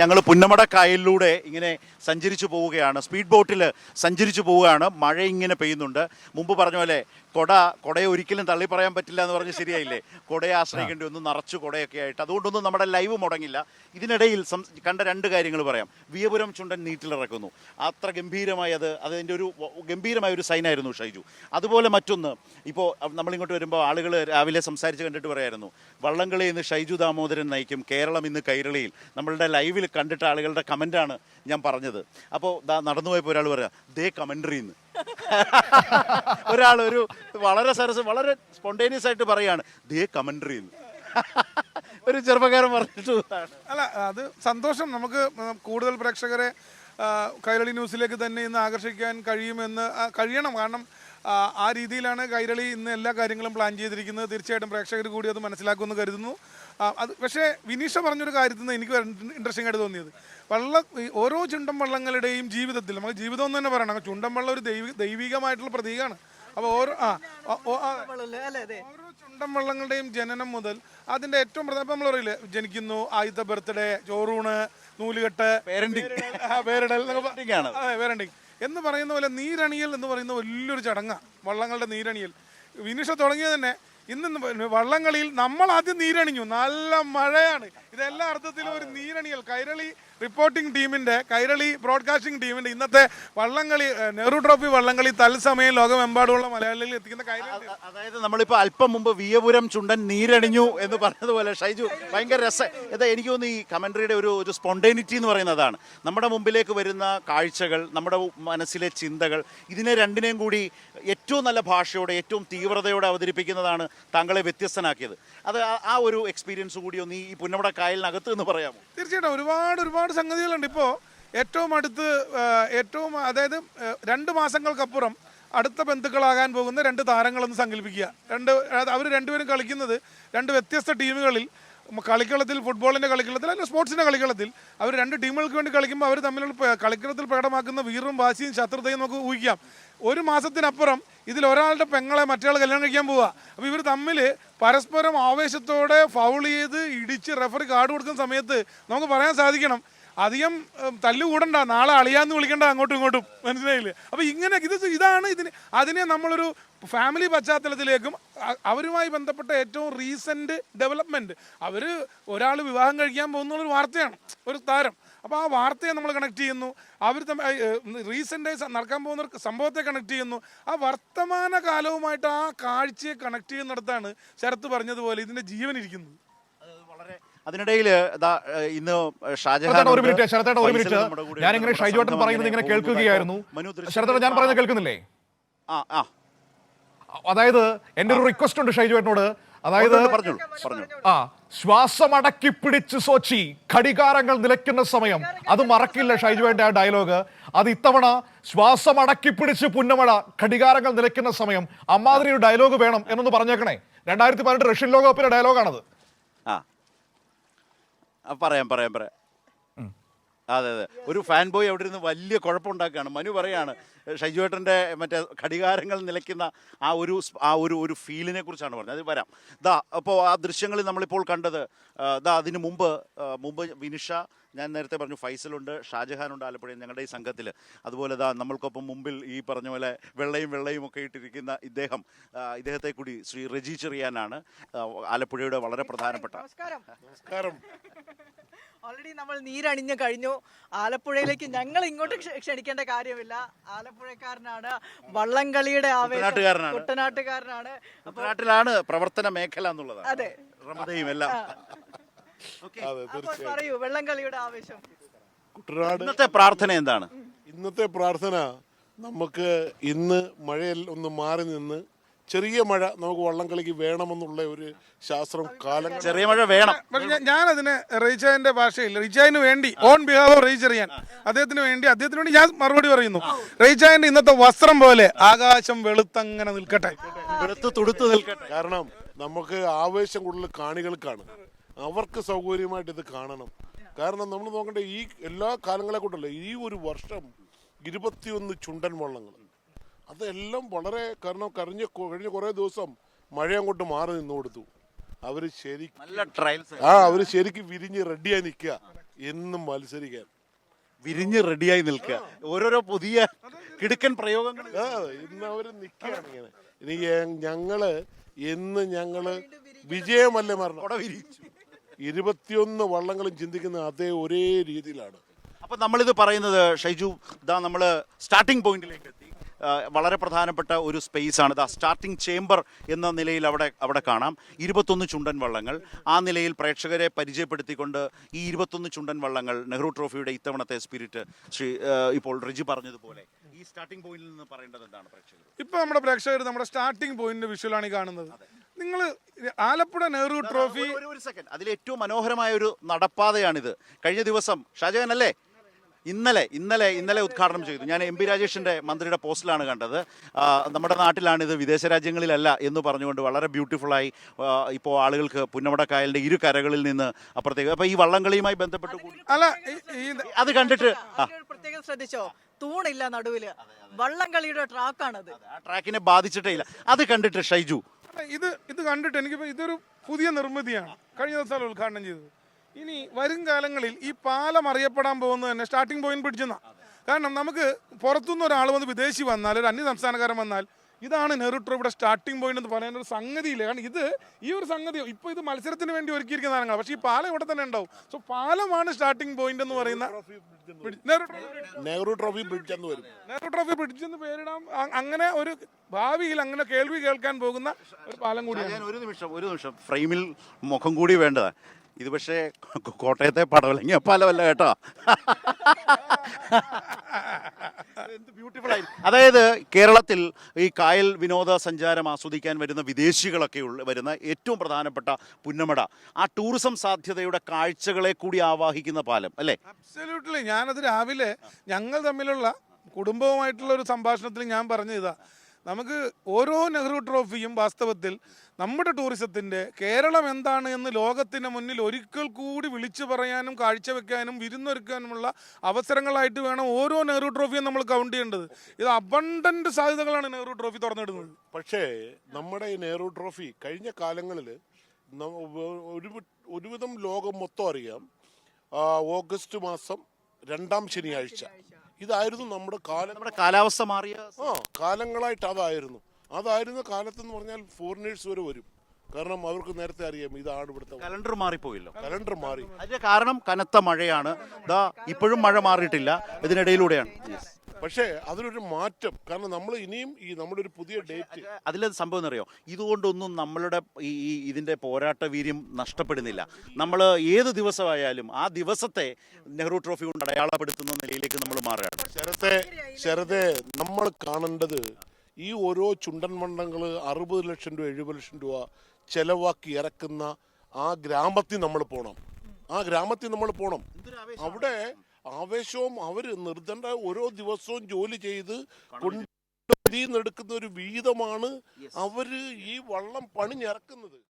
ഞങ്ങൾ പുന്നമട കായലിലൂടെ ഇങ്ങനെ സഞ്ചരിച്ചു പോവുകയാണ്, സ്പീഡ് ബോട്ടിൽ സഞ്ചരിച്ചു പോവുകയാണ്. മഴ ഇങ്ങനെ പെയ്യുന്നുണ്ട്. മുമ്പ് പറഞ്ഞ പോലെ കൊടയെ ഒരിക്കലും തള്ളി പറയാൻ പറ്റില്ല എന്ന് പറഞ്ഞ് ശരിയായില്ലേ? കൊടയെ ആശ്രയിക്കേണ്ടി ഒന്ന് നിറച്ചു കൊടയൊക്കെ ആയിട്ട്. അതുകൊണ്ടൊന്നും നമ്മുടെ ലൈവ് മുടങ്ങില്ല. ഇതിനിടയിൽ കണ്ട രണ്ട് കാര്യങ്ങൾ പറയാം. വിയപുരം ചുണ്ടൻ നീറ്റിലിറക്കുന്നു. അത്ര ഗംഭീരമായി അതിൻ്റെ ഒരു ഗംഭീരമായ ഒരു സൈനായിരുന്നു ഷൈജു. അതുപോലെ മറ്റൊന്ന്, ഇപ്പോൾ നമ്മളിങ്ങോട്ട് വരുമ്പോൾ ആളുകൾ രാവിലെ സംസാരിച്ച് കണ്ടിട്ട് പറയായിരുന്നു, വള്ളംകളി ഇന്ന് ഷൈജു ദാമോദരൻ നയിക്കും, കേരളം ഇന്ന് കൈരളിയിൽ. നമ്മളുടെ ലൈവിൽ കണ്ടിട്ട് ആളുകളുടെ കമൻ്റാണ് ഞാൻ പറഞ്ഞത്. അപ്പോൾ നടന്നുപോയപ്പോൾ ഒരാൾ പറയാം, ദേ കമൻ്ററിന്ന്. ഒരാൾ ഒരു വളരെ വളരെ സ്പോണ്ടേനിയസ് ആയിട്ട് പറയാണ്, ദേ കമൻ്ററിന്ന്. ഒരു ചെറുപ്പക്കാരൻ പറഞ്ഞിട്ട് അല്ല, അത് സന്തോഷം. നമുക്ക് കൂടുതൽ പ്രേക്ഷകരെ കൈരളി ന്യൂസിലേക്ക് തന്നെ ഇന്ന് ആകർഷിക്കാൻ കഴിയണം. കാരണം ആ രീതിയിലാണ് കൈരളി ഇന്ന് എല്ലാ കാര്യങ്ങളും പ്ലാൻ ചെയ്തിരിക്കുന്നത്. തീർച്ചയായിട്ടും പ്രേക്ഷകർ കൂടി അത് മനസ്സിലാക്കുമെന്ന് കരുതുന്നു. പക്ഷേ വിനീഷ പറഞ്ഞൊരു കാര്യത്തിൽ നിന്ന് എനിക്ക് ഇൻട്രസ്റ്റിംഗ് ആയിട്ട് തോന്നിയത്, ഓരോ ചുണ്ടൻ വള്ളങ്ങളുടെയും ജീവിതത്തിൽ, നമുക്ക് ജീവിതം എന്ന് തന്നെ പറയണം, ചുണ്ടൻ വള്ളം ഒരു ദൈവികമായിട്ടുള്ള പ്രതീകമാണ്. അപ്പോൾ ഓരോ ചുണ്ടൻ വള്ളങ്ങളുടെയും ജനനം മുതൽ അതിൻ്റെ ഏറ്റവും പ്രധാന, നമ്മൾ പറയില്ലേ, ജനിക്കുന്നു, ആദ്യത്തെ ബർത്ത്ഡേ, ചോറൂണ്, നൂലുകെട്ട്, പേരൻഡിങ് എന്ന് പറയുന്ന പോലെ നീരണിയൽ എന്ന് പറയുന്ന വലിയൊരു ചടങ്ങാണ് വള്ളങ്ങളുടെ നീരണിയൽ. വിനിഷ തുടങ്ങിയത് തന്നെ ഇന്ന് വള്ളംകളിയിൽ നമ്മൾ ആദ്യം നീരണിഞ്ഞു. നല്ല മഴയാണ്. ഇതെല്ലാ അർത്ഥത്തിലും ഒരു നീരണിയൽ. കൈരളി റിപ്പോർട്ടിംഗ് ടീമിന്റെ, കൈരളി ബ്രോഡ്കാസ്റ്റിംഗ് ടീമിന്റെ ഇന്നത്തെ വള്ളംകളി, നെഹ്റു ട്രോഫി വള്ളംകളി തത്സമയം ലോകമെമ്പാടുമുള്ള മലയാളികളിൽ എത്തിക്കുന്ന കൈരളി. അതായത് നമ്മളിപ്പോൾ അല്പം മുമ്പ് വിയപുരം ചുണ്ടൻ നീരണിഞ്ഞു എന്ന് പറഞ്ഞതുപോലെ ഷൈജു ഭയങ്കര എനിക്ക് തോന്നുന്നു ഈ കമന്ററിയുടെ ഒരു സ്പോണ്ടേനിറ്റി എന്ന് പറയുന്നതാണ്. നമ്മുടെ മുമ്പിലേക്ക് വരുന്ന കാഴ്ചകൾ, നമ്മുടെ മനസ്സിലെ ചിന്തകൾ, ഇതിനെ രണ്ടിനെയും കൂടി ഏറ്റവും നല്ല ഭാഷയോടെ, ഏറ്റവും തീവ്രതയോടെ അവതരിപ്പിക്കുന്നതാണ് താങ്കളെ വ്യത്യസ്തനാക്കിയത്. അത് ആ ഒരു എക്സ്പീരിയൻസ് കൂടി ഒന്ന് ഈ പുന്നമട കായലിനകത്ത് എന്ന് പറയാമോ? തീർച്ചയായിട്ടും ഒരുപാട് സംഗതികളുണ്ട്. ഇപ്പോൾ ഏറ്റവും അടുത്ത് അതായത് 2 മാസങ്ങൾക്കപ്പുറം അടുത്ത ബന്ധുക്കളാകാൻ പോകുന്ന 2 താരങ്ങളെന്ന് സങ്കല്പിക്കുക. അവർ രണ്ടുപേരും കളിക്കുന്നത് 2 വ്യത്യസ്ത ടീമുകളിൽ, കളിക്കളത്തിൽ, ഫുട്ബോളിൻ്റെ കളിക്കളത്തിൽ, അല്ലെങ്കിൽ സ്പോർട്സിൻ്റെ കളിക്കളത്തിൽ. അവർ 2 ടീമുകൾക്ക് വേണ്ടി കളിക്കുമ്പോൾ അവർ തമ്മിലുള്ള കളിക്കളത്തിൽ പ്രകടമാക്കുന്ന വീറും വാശിയും ശത്രുതയും നമുക്ക് ഊഹിക്കാം. 1 മാസത്തിനപ്പുറം ഇതിൽ ഒരാളുടെ പെങ്ങളെ മറ്റയാൾ കല്യാണം കഴിക്കാൻ പോവുക. അപ്പോൾ ഇവർ തമ്മിൽ പരസ്പരം ആവേശത്തോടെ ഫൗൾ ചെയ്ത് ഇടിച്ച് റെഫറി കാർഡ് കൊടുക്കുന്ന സമയത്ത് നമുക്ക് പറയാൻ സാധിക്കണം, അധികം തല്ലുകൂടണ്ട, നാളെ അളിയാന്ന് വിളിക്കണ്ട അങ്ങോട്ടും ഇങ്ങോട്ടും. മനസ്സിലായില്ലേ? അപ്പോൾ ഇങ്ങനെ ഇതാണ് അതിനെ നമ്മളൊരു ഫാമിലി പശ്ചാത്തലത്തിലേക്കും അവരുമായി ബന്ധപ്പെട്ട ഏറ്റവും റീസെൻറ്റ് ഡെവലപ്മെൻറ്റ്, ഒരാൾ വിവാഹം കഴിക്കാൻ പോകുന്നുള്ളൊരു വാർത്തയാണ്, ഒരു താരം. അപ്പോൾ ആ വാർത്തയെ നമ്മൾ കണക്ട് ചെയ്യുന്നു, അവർ റീസെൻ്റായി നടക്കാൻ പോകുന്ന ഒരു സംഭവത്തെ കണക്ട് ചെയ്യുന്നു. ആ വർത്തമാന കാലവുമായിട്ട് ആ കാഴ്ചയെ കണക്ട് ചെയ്യുന്നിടത്താണ് ശരത്ത് പറഞ്ഞതുപോലെ ഇതിൻ്റെ ജീവൻ ഇരിക്കുന്നത്. അതിനിടയിൽ ഇന്ന് ഞാനിങ്ങനെ ഷൈജുവേട്ടൻ പറയുന്നത് ഇങ്ങനെ കേൾക്കുകയായിരുന്നു. ശരത്തേട്ടൻ ഞാൻ പറയുന്നത് കേൾക്കുന്നില്ലേ? അതായത് എൻ്റെ ഒരു റിക്വസ്റ്റ് ഉണ്ട് ഷൈജുവേട്ടനോട്. അതായത് ശ്വാസമടക്കി പിടിച്ച് സോച്ചി, ഘടികാരങ്ങൾ നിലയ്ക്കുന്ന സമയം, അത് മറക്കില്ല ഷൈജുവേട്ടൻ്റെ ആ ഡയലോഗ്. അത് ഇത്തവണ ശ്വാസമടക്കി പിടിച്ച് പുന്നമട, ഘടികാരങ്ങൾ നിലയ്ക്കുന്ന സമയം, അമ്മാതിരി ഒരു ഡയലോഗ് വേണം എന്നൊന്ന് പറഞ്ഞേക്കണേ. 2018 റഷ്യൻ ലോകകപ്പിലെ ഡയലോഗാണത്. പറയാം. അതെ. ഒരു ഫാൻ ബോയ് അവിടെ ഇരുന്ന് വലിയ കുഴപ്പമുണ്ടാക്കുകയാണ്. മനു പറയാണ് ഷൈജുവേട്ടൻ്റെ മറ്റേ ഘടികാരങ്ങൾ നിലയ്ക്കുന്ന ആ ഒരു ഫീലിനെ കുറിച്ചാണ് പറഞ്ഞത്. അത് വരാം. അപ്പോൾ ആ ദൃശ്യങ്ങളിൽ നമ്മളിപ്പോൾ കണ്ടത്, അതിന് മുമ്പ് വിനിഷ, ഞാൻ നേരത്തെ പറഞ്ഞു, ഫൈസലുണ്ട്, ഷാജഹാനുണ്ട് ആലപ്പുഴയിൽ ഞങ്ങളുടെ ഈ സംഘത്തിൽ. അതുപോലെ നമ്മൾക്കൊപ്പം മുമ്പിൽ ഈ പറഞ്ഞ പോലെ വെള്ളയും ഒക്കെ ഇട്ടിരിക്കുന്ന ഇദ്ദേഹത്തെ കൂടി ശ്രീ റെജി ചെറിയാനാണ്, ആലപ്പുഴയുടെ വളരെ പ്രധാനപ്പെട്ട. നമസ്കാരം. ഓൾറെഡി നമ്മൾ നീരണിഞ്ഞു കഴിഞ്ഞു. ആലപ്പുഴയിലേക്ക് ഞങ്ങൾ ഇങ്ങോട്ട് ക്ഷണിക്കേണ്ട കാര്യമില്ല. ആലപ്പുഴക്കാരനാണ്, വള്ളംകളിയുടെ കുട്ടനാട്ടുകാരനാണ്, കുട്ടനാട്ടിലാണ് പ്രവർത്തന മേഖല എന്നുള്ളത്. അതെ, റമദയും എല്ലാം. പറയൂ, വള്ളംകളിയുടെ ആവേശം. ഇന്നത്തെ പ്രാർത്ഥന എന്താണ്? ഇന്നത്തെ പ്രാർത്ഥന, നമുക്ക് ഇന്ന് മഴയിൽ ഒന്ന് മാറി നിന്ന് ചെറിയ മഴ നമുക്ക് വള്ളംകളിക്ക് വേണമെന്നുള്ള ഒരു ശാസ്ത്രം കാലം. ചെറിയ മഴ വേണം. പക്ഷെ ഞാനതിന് റീചായന്റെ ഭാഷയിൽ, റീചായന് വേണ്ടി, ഓൺ ബിഹാഫ് ഓഫ് റീചറിയാൻ, അദ്ദേഹത്തിന് വേണ്ടി ഞാൻ മറുപടി പറയുന്നു. റീചായന്റെ ഇന്നത്തെ വസ്ത്രം പോലെ ആകാശം വെളുത്തങ്ങനെ നിൽക്കട്ടെ, തുടുത്തു നിൽക്കട്ടെ. കാരണം നമുക്ക് ആവേശം കൂടുതൽ കാണികൾക്കാണ്, അവർക്ക് സൗകര്യമായിട്ട് ഇത് കാണണം. കാരണം നമ്മൾ നോക്കേണ്ട ഈ എല്ലാ കാലങ്ങളെ കൊണ്ടല്ല, ഈ ഒരു വർഷം 21 ചുണ്ടൻ വള്ളങ്ങൾ, അതെല്ലാം വളരെ, കാരണം കഴിഞ്ഞ കുറേ ദിവസം മഴ അങ്ങോട്ട് മാറി നിന്ന് കൊടുത്തു. അവര് ശരിക്കും വിരിഞ്ഞ് റെഡിയായി നിൽക്കുക. എന്നും മത്സരിക്കാൻ. വിരിഞ്ഞ് റെഡിയായി നിൽക്കുക, ഓരോരോ പുതിയ കിടുക്കൻ പ്രയോഗങ്ങൾ. ഇന്ന് അവര് നിൽക്കുകയാണ് ഇങ്ങനെ. ഇനി ഞങ്ങള് വിജയമല്ലേ മരണം. കൊട വിരിച്ചു. 21 വള്ളങ്ങളും ചിന്തിക്കുന്ന അതേ ഒരേ രീതിയിലാണ്. അപ്പൊ നമ്മളിത് പറയുന്നത് ഷൈജു, ഇതാ നമ്മൾ സ്റ്റാർട്ടിംഗ് പോയിന്റിലേക്ക് എത്തി. വളരെ പ്രധാനപ്പെട്ട ഒരു സ്പേസ് ആണ്. സ്റ്റാർട്ടിംഗ് ചേംബർ എന്ന നിലയിൽ അവിടെ കാണാം 21 ചുണ്ടൻ വള്ളങ്ങൾ. ആ നിലയിൽ പ്രേക്ഷകരെ പരിചയപ്പെടുത്തിക്കൊണ്ട് ഈ 21 ചുണ്ടൻ വള്ളങ്ങൾ, നെഹ്റു ട്രോഫിയുടെ ഇത്തവണത്തെ സ്പിരിറ്റ് ഇപ്പോൾ റിജി പറഞ്ഞതുപോലെ ഈ സ്റ്റാർട്ടിംഗ് പോയിന്റിൽ നിന്ന് പറയേണ്ടത് എന്താണ് പ്രേക്ഷകർ? ഇപ്പൊ നമ്മുടെ പ്രേക്ഷകർ നമ്മുടെ സ്റ്റാർട്ടിംഗ് പോയിന്റ് വിഷ്വലാണ് ഈ കാണുന്നത്. നിങ്ങൾ ആലപ്പുഴ നെഹ്റു ട്രോഫി ഒരു സെക്കൻഡ്, അതിൽ ഏറ്റവും മനോഹരമായ ഒരു നടപ്പാതയാണിത്. കഴിഞ്ഞ ദിവസം ഷാജഹാൻ അല്ലേ ഇന്നലെ ഉദ്ഘാടനം ചെയ്തു. ഞാൻ എം പി രാജേഷിന്റെ മന്ത്രിയുടെ പോസ്റ്റിലാണ് കണ്ടത്. നമ്മുടെ നാട്ടിലാണിത്, വിദേശ രാജ്യങ്ങളിലല്ല എന്ന് പറഞ്ഞുകൊണ്ട് വളരെ ബ്യൂട്ടിഫുള്ളായി ഇപ്പോൾ ആളുകൾക്ക് പുന്നമടക്കായലിന്റെ ഇരു കരകളിൽ നിന്ന് അപ്പുറത്തേക്ക്. അപ്പൊ ഈ വള്ളംകളിയുമായി ബന്ധപ്പെട്ട് അല്ല അത് കണ്ടിട്ട് പ്രത്യേകം ശ്രദ്ധിച്ചോ, തൂണില്ല നടുവില്, വള്ളംകളിയുടെ ട്രാക്കാണത്. ആ ട്രാക്കിനെ ബാധിച്ചിട്ടേ ഇല്ല. അത് കണ്ടിട്ട് ഷൈജു, ഇത് കണ്ടിട്ട് എനിക്കിപ്പോ ഇതൊരു പുതിയ നിർമ്മിതിയാണ് കഴിഞ്ഞ ദിവസം ഉദ്ഘാടനം ചെയ്തത്. ഇനി വരും കാലങ്ങളിൽ ഈ പാലം അറിയപ്പെടാൻ പോകുന്നത് തന്നെ സ്റ്റാർട്ടിംഗ് പോയിന്റ് പിടിച്ചെന്നാ. കാരണം നമുക്ക് പുറത്തുനിന്ന് ഒരാൾ വന്ന് വിദേശി വന്നാൽ, ഒരു അന്യ സംസ്ഥാനക്കാരൻ വന്നാൽ, ഇതാണ് നെഹ്റു ട്രോഫിയുടെ സ്റ്റാർട്ടിംഗ് പോയിന്റ് എന്ന് പറയാൻ ഒരു സംഗതിയില്ല. കാരണം ഈ ഒരു സംഗതി ഇപ്പോൾ ഇത് മത്സരത്തിന് വേണ്ടി ഒരുക്കിയിരിക്കുന്ന സാധനങ്ങളാണ്. പക്ഷേ ഈ പാലം ഇവിടെ തന്നെ ഉണ്ടാവും. സോ പാലമാണ് സ്റ്റാർട്ടിംഗ് പോയിന്റ് എന്ന് പറയുന്ന നെഹ്റു ട്രോഫി ബ്രിഡ്ജ് എന്ന് വരും. നെഹ്റു ട്രോഫി ബ്രിഡ്ജ് എന്ന് പേരിടാം. അങ്ങനെ ഒരു ഭാവിയിൽ അങ്ങനെ കേൾവി കേൾക്കാൻ പോകുന്ന ഒരു പാലം കൂടിയാണ്. ഒരു നിമിഷം ഫ്രെയിമിൽ മുഖം കൂടി വേണ്ടതാ. ഇത് പക്ഷേ കോട്ടയത്തെ പടവലങ്ങിയ പാലമല്ല കേട്ടോ. ബ്യൂട്ടിഫുൾ ആയി. അതായത് കേരളത്തിൽ ഈ കായൽ വിനോദസഞ്ചാരം ആസ്വദിക്കാൻ വരുന്ന വിദേശികളൊക്കെ വരുന്ന ഏറ്റവും പ്രധാനപ്പെട്ട പുന്നമട, ആ ടൂറിസം സാധ്യതയുടെ കാഴ്ചകളെ കൂടി ആവാഹിക്കുന്ന പാലം അല്ലേ? അബ്സല്യൂട്ട്ലി. ഞാനത് രാവിലെ ഞങ്ങൾ തമ്മിലുള്ള കുടുംബവുമായിട്ടുള്ള ഒരു സംഭാഷണത്തിൽ ഞാൻ പറഞ്ഞതാ, നമുക്ക് ഓരോ നെഹ്റു ട്രോഫിയും വാസ്തവത്തിൽ നമ്മുടെ ടൂറിസത്തിൻ്റെ കേരളം എന്താണ് എന്ന് ലോകത്തിന് മുന്നിൽ ഒരിക്കൽ കൂടി വിളിച്ചു പറയാനും കാഴ്ചവെക്കാനും വിരുന്നൊരുക്കാനുമുള്ള അവസരങ്ങളായിട്ട് വേണം ഓരോ നെഹ്റു ട്രോഫിയും നമ്മൾ കൗണ്ട് ചെയ്യേണ്ടത്. ഇത് അബണ്ടന്റ് സാധ്യതകളാണ് നെഹ്റു ട്രോഫി തുറന്നിടുന്നത്. പക്ഷേ നമ്മുടെ ഈ നെഹ്റു ട്രോഫി കഴിഞ്ഞ കാലങ്ങളിൽ ഒരുവിധം ലോകം മൊത്തം അറിയാം, ഓഗസ്റ്റ് മാസം 2ാം ശനിയാഴ്ച ഇതായിരുന്നു നമ്മുടെ കാലാവസ്ഥ മാറിയ കാലങ്ങളായിട്ട് അതായിരുന്നു കാലത്തെന്ന് പറഞ്ഞാൽ ഫോറിനേഴ്സ് വരെ വരും. കാരണം അവർക്ക് നേരത്തെ അറിയാം ഇതാണ് ഇവിടുത്തെ കലണ്ടർ മാറിപ്പോയില്ലോ. കലണ്ടർ മാറി. അതിന്റെ കാരണം കനത്ത മഴയാണ്. ഇപ്പോഴും മഴ മാറിയിട്ടില്ല, ഇതിനിടയിലൂടെയാണ്. പക്ഷേ അതിനൊരു മാറ്റം, കാരണം നമ്മൾ ഇനിയും നമ്മുടെ ഒരു പുതിയ ഡേറ്റ് അതിലത് സംഭവം എന്നറിയോ, ഇതുകൊണ്ടൊന്നും നമ്മളുടെ ഇതിന്റെ പോരാട്ട വീര്യം നഷ്ടപ്പെടുന്നില്ല. നമ്മൾ ഏത് ദിവസമായാലും ആ ദിവസത്തെ നെഹ്റു ട്രോഫി കൊണ്ട് അടയാളപ്പെടുത്തുന്ന നിലയിലേക്ക് നമ്മൾ മാറുകയാണ്. ശരതേ നമ്മൾ കാണേണ്ടത് ഈ ഓരോ ചുണ്ടൻ വള്ളങ്ങൾ 60 ലക്ഷം രൂപ 70 ലക്ഷം രൂപ ചെലവാക്കി ഇറക്കുന്ന ആ ഗ്രാമത്തിൽ നമ്മൾ പോണം. അവിടെ ആവേശവും അവര് നിർദ്ദണ്ഡ ഓരോ ദിവസവും ജോലി ചെയ്ത് കൊണ്ടെടുക്കുന്ന ഒരു വീതമാണ് അവര് ഈ വള്ളം പണിഞ്ഞിറക്കുന്നത്.